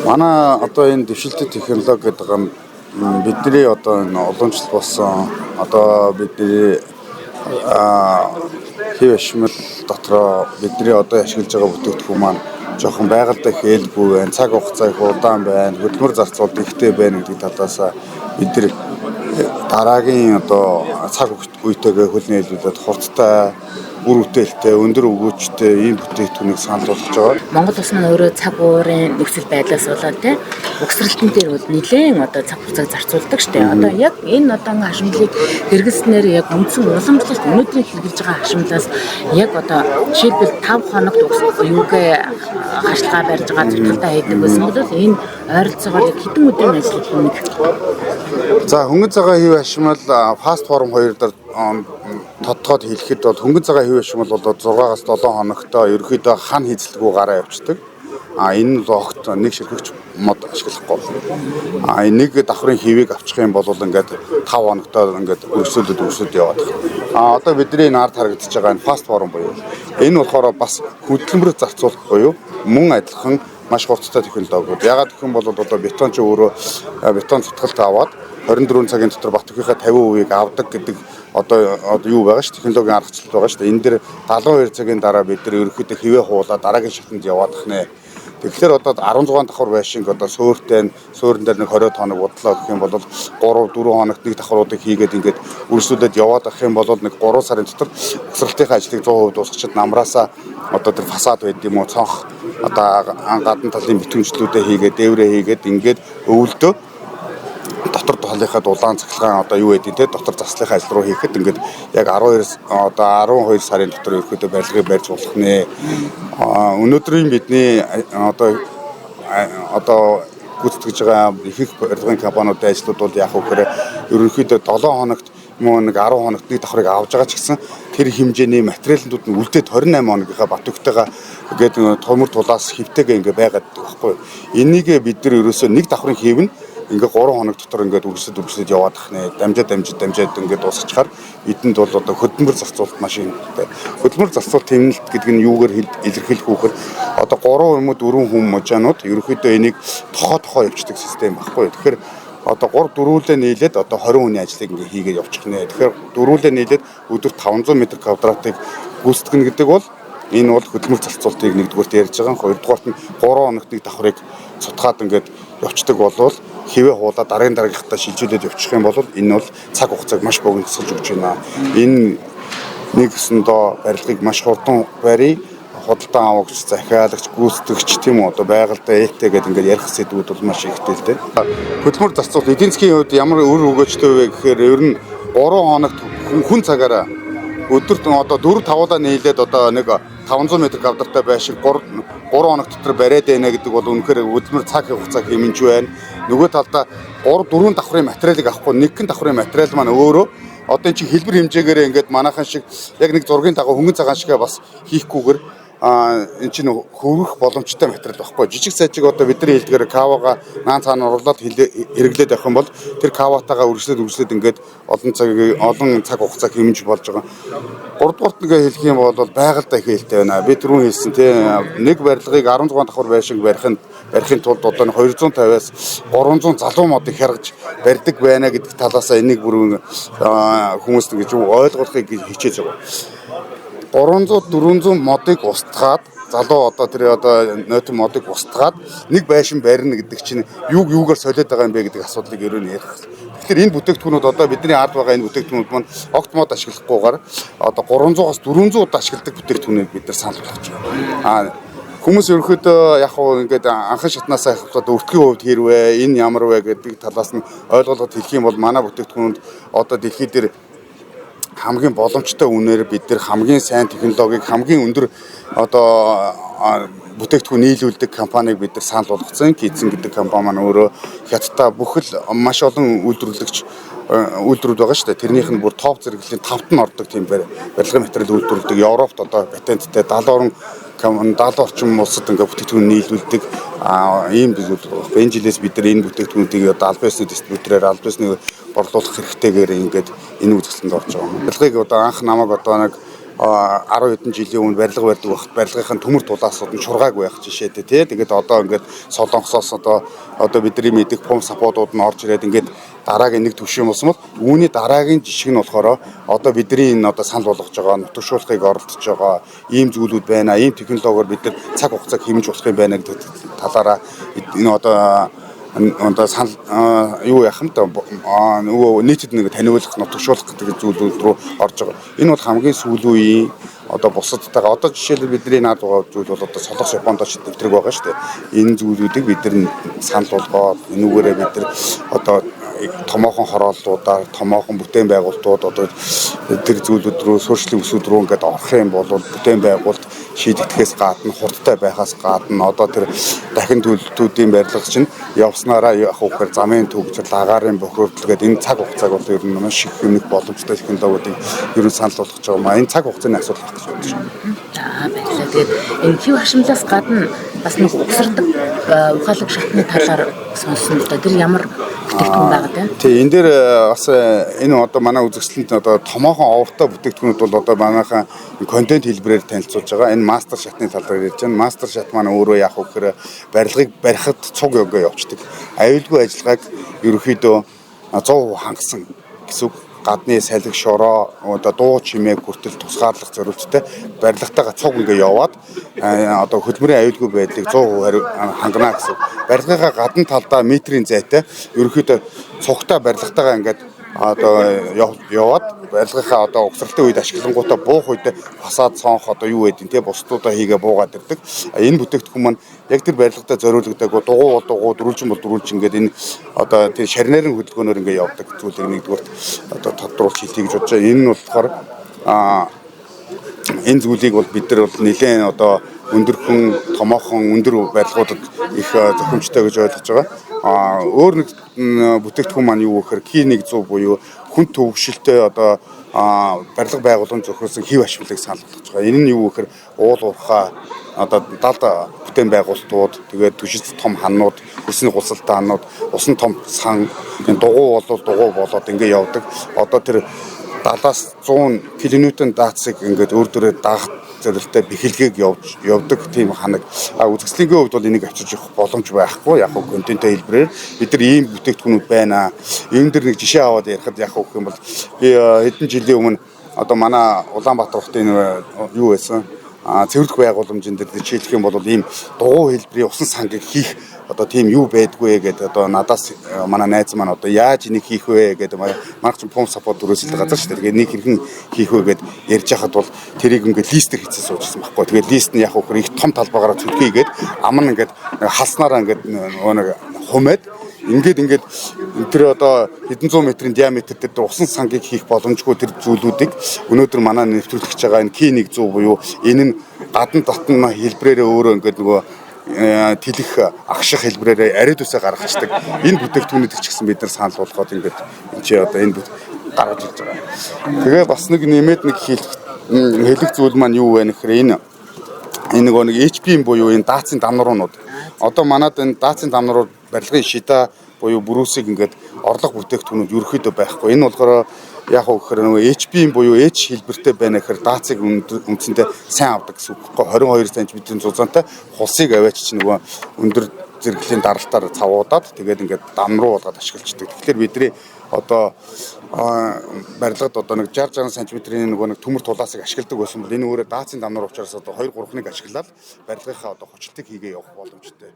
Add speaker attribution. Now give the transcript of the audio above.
Speaker 1: Манай одоо энэ дэвшилтэт технологи гэдэг нь бидний одоо энэ уламжлалт болсон одоо бидний хэв ашмал дотроо бидний одоо ашиглаж байгаа бүтээгдэхүүн маань жоохон байгальтай хэлгүй байна. Цаг хугацаа их удаан байна. Хөдөлмөр зарцуулалт ихтэй байна гэдэг талаас бид нар дараагийн одоо цаг үетэйгээ хөлнөөлүүлээд хурдтай үр бүтээлтэй, өндөр өгөөжтэй ийм бүтээгдэхүүнийг санал болгож байгаа.
Speaker 2: Монгол улс маань өөрөө цаг уурын нөхцөл байдлаас болоод угсралтын дээр бол нэлээд одоо цаг хугацааг зарцуулдаг штеп. Одоо яг энэ одоо хашимлыг хэрэглэснээр яг үндсэн уламжлалт өнөөдрийн хэрэгжилж байгаа хашимлаас яг одоо жишээлбэл 5 хоногт юугээ хашлгаа барьж байгаа зөвлөлтөө хийдэг байсан бол энэ ойролцоогоор яг хэдэн өдрийн ажлыг хийнэ.
Speaker 1: За хөнгөн цагаан хэв ашмал фаст форм 2 дээр тодтоод хэлэхэд бол хөнгөн цагаан хэв ашмал бол 6-аас 7 хоногтой ерөөхдөө хан хийцэлгүй гараа явчихдаг. Энэ л огт нэг ширхэгч мод ашиглахгүй. Нэг давхрын хэвийг авчих юм бол ингээд 5 хоногтой ингээд өрсөлдөд яваад. Одоо бидний энэ ард харагдаж байгаа энэ фаст форм буюу энэ болохоор бас хөдөлмөр зарцуулах буюу мөн адилхан маш хурцтай технологиуд. Ягаад гэх юм бол одоо бетон ч өөрөө бетон цутгалт аваад 24 цагийн дотор бат өхийнхээ 50%-ийг авдаг гэдэг одоо юу байгаа ш технологийн аргачлал байгаа ш. Энэ дэр 72 цагийн дараа бид нар ерөөхдөө хивээ хуулаад дараагийн шатанд яваад ахнаа. Тэгэхээр одоо 16 давхар байшинг одоо суурьтай суурин дээр нэг 20 хоног бодлоо гэх юм бол 3-4 хоногт нэг давхруудыг хийгээд ингээд үргэлжлүүлээд яваад ах юм бол нэг 3 сарын дотор угсралтын ажлыг 100% дуусгачаад намраасаа одоо тэр фасад байд юм уу цонх одоо гадна талын битүүнчлүүдээ хийгээд дээврээ хийгээд ингээд өвөлдөө дотор толынхаа дулаан цахилгаан одоо юу гэдэг те дотор заслахын ажил руу хийхэд ингээд яг 12 сарын дотор ерөөхдөө барилгыг барьж болох нэ. Өнөөдрийн бидний одоо гүйцэтгэж байгаа их барилгын компаниудын ажлууд бол яг үхээр ерөнхийдөө 7 хоногт мөн нэг 10 хоногт нэг давхрыг авж байгаа ч гэсэн тэр хэмжээний материалууд нь үлдээд 28 хоногийнхаа бат өгтэйгээ ингээд томор тулаас хөвтэйгээ ингээд байгаад байгаа байхгүй. Энийг бид нар ерөөсөө нэг давхрын хийвнэ ингээ 3 хоног дотор ингээд үргэлжлээд яваад ахнаа. Дамжаад ингээд дуусчихаар бидэнд бол одоо хөдөлмөр зарцуулалт маш ихтэй. Хөдөлмөр зарцуулалт тэмнэлт гэдэг нь юугаар илэрхийлэх вөхөр одоо 3 юм уу 4 хүн можаанууд ерөөхдөө энийг тохоо явуулдаг систем байхгүй. Тэгэхээр одоо 3 дөрвөлээ нийлээд одоо 20 хүний ажлыг ингээ хийгээд явуучих нэ. Тэгэхээр дөрвөлээ нийлээд өдөрт 500 м квадратыг гүйцэтгэнэ гэдэг бол энэ бол хөдөлмөр зарцуулалтыг нэгдүгээрт ярьж байгаа. Хоёрдугаарт нь 3 хоногт нэг давхрыг цутгаад ингээд явцдаг болвол хивээ хуулаа дараагийнхаа шилжүүлээд явчих юм бол энэ бол цаг хугацааг маш богиносгож өгч байна. Энэ нэгсэндөө барилгыг маш хурдан барья, худалдан авагч, захиалагч, гүйцэтгэгч тийм үү одоо байгальтай ээлтэй гэдэг ингээд ярих сэдвүүд бол маш ихтэй л дээ. Хөдөлмөр зарцуулалт эдийн засгийн хувьд ямар өр өгөөжтэй вэ гэхээр ер нь 3 хоногт хүн цагаараа өдөрт одоо 4-5-аа нийлээд одоо нэг 500 м квадраттай байшин 3 хоног дотор бариад байна гэдэг бол үнэхээр хөдөлмөр цаг хугацаа хэмнэж байна. Нөгөө талдаа 3-4 давхрын материалыг авахгүй нэгэн давхрын материал маань өөрөө одоо энэ чинь хэлбэр хэмжээгээр ингээд манайхан шиг яг нэг зургийн дагуу хөнгөн цагаан шигээ бас хийхгүйгээр энэ чинь хөрөх боломжтой материал байхгүй. Жижиг сайжиг одоо бидний хэлдгээр кавага наан цаана урлаад хэрэглээд явах юм бол тэр каватагаа үргэлжлээд ингээд олон цаг хугацаа хэмнэж болж байгаа. 3-дугаарт нэгэ хэлэх юм бол байгальтай их хэлтэй байна. Би түрүүн хэлсэн тийм нэг барилгыг 16 давхар байшинг барихын тулд одоо 250-аас 300 залуу модыг хяргаж барьдаг байна гэдэг талаас энийг бүр хүмүүс ингэж ойлгохыг хичээж байгаа. 300-400 модыг устгаад залуу одоо тэр одоо нойтон модыг устгаад нэг байшин барина гэдэг чинь юугаар солиод байгаа юм бэ гэдэг асуудлыг ерөн ярих. Тэгэхээр энэ бүтээгдэхүүнүүд одоо бидний ард байгаа энэ бүтээгдэхүүнүүд маань огт мод ашиглахгүйгээр одоо 300-аас 400 ашигладаг бүтээгдэхүүнийг бид нар санал болгож байна. Хүмүүс ерөөхдөө яг хуу ингээд анхан шатнаасаа хахад өртгийн хувьд хэрвээ энэ ямар вэ гэдэг талаас нь ойлголоод хэлэх юм бол манай бүтээгдэхүүнд одоо дэлхийд дээр хамгийн боломжтой үнээр бид нар хамгийн сайн технологиг хамгийн өндөр одоо бүтээгдэхүүн нийлүүлдэг компанийг бид нар санал болгоцсон. Кидсэн гэдэг компани маань өөрөө хятадтай бүхэл маш олон үйлдвэрүүд байгаа шүү дээ. Тэрнийх нь бүр топ зэрэглэлийн 5-т нь ордог тийм барилгын материал үйлдвэрлэдэг. Европт одоо патенттэй 70 орчим улсад ингээд бүтээгдэхүүн нийлүүлдэг ийм зүйл байна. Энэ жилээс бид нар энэ бүтээгдэхүүнүүдийг одоо аль биесний дистрибьюторээр аль биесний борлуулах хэрэгтэйгээр ингээд энэ үзэсгэлэнд орж байгаа. Барилгыг одоо анх намайг одоо нэг 10 хэдэн жилийн өмнө барилга барьдаг багт барилгын төмөр тулаасууд нь шургаагүй байх жишээтэй тий. Тэгээд одоо ингээд Солонгосоос одоо бидний мэдих пумп сапуудууд нь орж ирээд ингээд дараагийн нэг түвшин болсон бол үүний дараагийн жишг нь болохоор одоо бидний энэ одоо санал болгож байгаа нутагшуулгыг оролдож байгаа ийм зүйлүүд байна. Ийм технологиор бид нар цаг хугацааг хэмжиж болох юм байна гэдэг талаараа энэ одоо санал юу яах юм та нөгөө нийтэд нэг таниулах нутагшуулах гэдэг зүйлүүд рүү орж байгаа. Энэ бол хамгийн сүүлийн үеийн одоо бусадтайгаа одоо жишээлбэл бидний наад байгаа зүйл бол одоо Солонгос Япондооч төвтрэг байгаа шүү дээ. Энэ зүйлүүдийг бид нар санал болгоод энүүгээрээ бид нар одоо томоохон хорооллуудаар томоохон бүтээн байгуулалтууд одоо тэр зүйлүүд рүү суурьшлийн өсвөл рүү ингээд орох юм бол бүтээн байгуулалт шийдэгдэхээс гадна хурдтай байхаас гадна одоо тэр дахин төлөлтүүдийн барилга чинь явснараа явах үгээр замын төгсөл агаарын бохирдол гэдэг энэ цаг хугацааг бол ер нь маш их хэмнэх боломжтой технологиудыг ер нь санал болгож байгаа маа. Энэ цаг хугацааны асуудал байх гэж байна.
Speaker 2: За баярлалаа. Тэгээд энэ хэв хашимлаас гадна бас нэг угсардаг ухаалаг шатны талаар сонсон л да. Тэр ямар бүтээгдэхүүн байгаад байна?
Speaker 1: Тий, энэ дээр бас энэ одоо манай үзэгсэлэнд одоо томоохон овортой бүтээгдэхүүнүүд бол одоо манайхан контент хэлбэрээр танилцуулж байгаа. Энэ мастер шатны талаар ярьж байна. Мастер шат маань өөрөө яг хөөр барилгыг барихад цуг өгөө явуулдаг. Аюулгүй ажиллагааг ерөөхдөө 100% хангасан гэсэн үг. Гадны салхи шороо одоо дуу чимээ хүртэл тусгаарлах зорилттой барилгатайгаа цуг ингээ яваад одоо хөдөлмөрийн аюулгүй байдлыг 100% хангана гэсэн. Барилгынхаа гадна талдаа метрийн зайтай ерөөхдөө цугтаа барилгатайгаа ингээд одоо яваад барилгынхаа одоо угсралтын үед ашиглангуудаа буух үед фасад цонх одоо юу гэдэг нь те бусдуудаа хийгээ буугаад ирдэг. Энэ бүтээгдэхүүн маань яг тэр барилгатаа зориулдаг дугуй дөрвөлжин ингээд энэ одоо тэр шарнарын хөдөлгөөнөөр ингээд явдаг зүйлийг нэгдүгээр одоо тодруулж хэлхий гэж бодож байгаа. Энэ нь болохоор энэ зүйлийг бол бид нар бол нэлээд одоо өндөрхөн томоохон өндөр барилгуудад их зохимжтой гэж ойлгож байгаа. Өөр нэг бүтээгдэхүүн маань юу гэхээр K100 буюу хүн төвөгшөлтэй одоо барилга байгууламж зөвхөрсөн хэв ашиглалыг санал болгож байгаа. Энэ нь юу гэхээр уул уурхай одоо далд бүтээн байгуулалтууд тэгээд түшиц том ханууд, хүсний гусалтай ханууд, усан том сан дугуй болоод ингэ явдаг. Одоо тэр 70-аас 100 кН даацыг ингээд өөр дөрөө даах зорилттой бэхэлгээг явдаг тийм ханаг. Үзэсгэлэнгийн хувьд бол энийг авчирч явах боломж байхгүй. Яг хөө контентын хэлбэрээр бид нар ийм бүтээгдэхүүнүүд байна. Ийм дэр нэг жишээ аваад ярихад яг хөө гэх юм бол би хэдэн жилийн өмнө одоо манай Улаанбаатар хотын юу байсан цэвэрлэх байгууламжийн дээр жишээлх юм бол ийм дугуй хэлбэрийн усан сангийг хийх одоо тийм юу байдгүй гэдэг одоо надаас манай найз маань одоо яаж энийг хийх вэ гэдэг маргач пумп сапот дөрөөсөл газар шүү дээ. Тэгээд нэг хэрхэн хийх вэ гэд ярьж хахад бол тэрийг ингээд листээр хийцэн суужсан байхгүй. Тэгээд лист нь яг хөр их том талбайгаар зүтгэгээд ам нь ингээд халснараа ингээд нэг хумаад ингээд тэр одоо хэдэн зуун метрийн диаметр дээр усан сангийг хийх боломжгүй тэр зүйлүүдийг өнөөдөр манай нэвтрүүлэгч байгаа энэ K100 буюу энэ нь гадна татна хэлбрээрээ өөрөө ингээд нөгөө тэлэх агших хэлбрээрээ ариад үсээ гаргацдаг. Энэ бүтээгдэхүүнүүдийг ч гэсэн бид нар санал болгоод ингээд чи одоо энэ гаргаж ирж байгаа. Тэгээ бас нэг нэмээд нэг хэлэх зүйл маань юу вэ гэхээр энэ нэг HP буюу энэ даацын дамнуурууд. Одоо манад энэ даацын дамнуурууд барилгын шида буюу бүрүүсийг ингээд орлого бүтээгдэхүүнүүд ерөөхдөө байхгүй. Энэ болохоор яг гэхээр нөгөө HP буюу H хэлбэртэй байна гэхээр даацыг үндсэндээ сайн авдаг гэсэн үг. 22 см зузаантай хулсыг аваач чинь нөгөө өндөр зэрэглэлийн даралтаар цавуудаад тэгээд ингээд дам руу болгоод ашиглаждаг. Тэгэхээр бидний одоо барилгад одоо нэг 60 см-ийн нөгөө нэг төмөр тулаасыг ашигладаг байсан бол энэ өөрөө даацын дамнуур учраас одоо 2-3-ныг ашиглаад барилгынхаа одоо хүчлэлтийг хийгээ явах боломжтой.